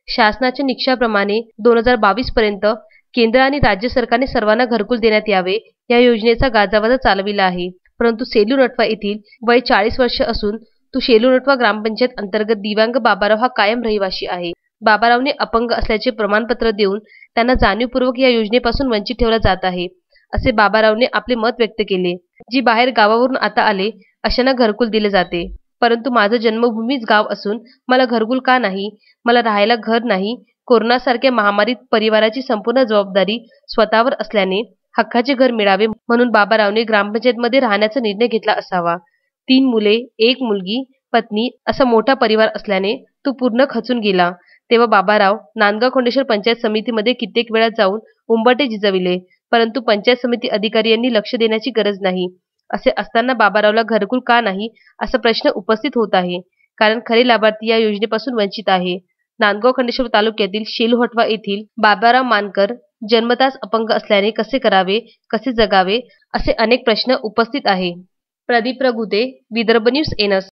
शासनाच्या निकषाप्रमाणे 2022 पर्यंत केंद्र आणि राज्य सरकारने सर्वांना घरकुल देण्यात यावे या योजनेचा गाजावाजा चालविला आहे। परंतु सेलू-नटवा येथील वय 40 वर्ष असून तो सेलू-नटवा ग्रामपंचायत अंतर्गत दिव्यांग बाबाराव हा कायम रहिवासी आहे। बाबारावने अपंग असल्याचे प्रमाणपत्र देऊन त्यांना जाणीवपूर्वक या योजनेपासून वंचित ठेवले जात आहे, असे बाबारावने आपले मत व्यक्त केले। जी बाहेर गावावरून आता आले अशांना घरकुल दिले जाते, परंतु माझं जन्मभूमीच गाव असून मला घरकुल का नाही? मला राहायला घर नाही। कोरोनासारख्या महामारीत परिवाराची संपूर्ण जबाबदारी स्वतःवर असल्याने हक्काचे घर मिळावे म्हणून बाबारावने ग्रामपंचायतमध्ये राहण्याचा निर्णय घेतला असावा। 3 मुले, 1 मुलगी, पत्नी असा मोठा परिवार असल्याने तो पूर्ण खचून गेला। तेव्हा बाबाराव नांदगाव-खंडेश्वर पंचायत समितीमध्ये कित्येक वेळा जाऊन उंबरठे झिजविले, परंतु पंचायत समिती अधिकारी यांनी लक्ष देण्याची गरज नाही। असे असताना बाबारावला घरकुल का नाही असा प्रश्न उपस्थित होत आहे, कारण खरे लाभार्थी या योजनेपासून वंचित आहे। नांदगाव-खंडेश्वर तालुक्यातील सेलू-नटवा येथील बाबाराव मानकर जन्मताच अपंग असल्याने कसे करावे, कसे जगावे असे अनेक प्रश्न उपस्थित आहे। प्रदीप रघुते, विदर्भ न्यूज, एनस।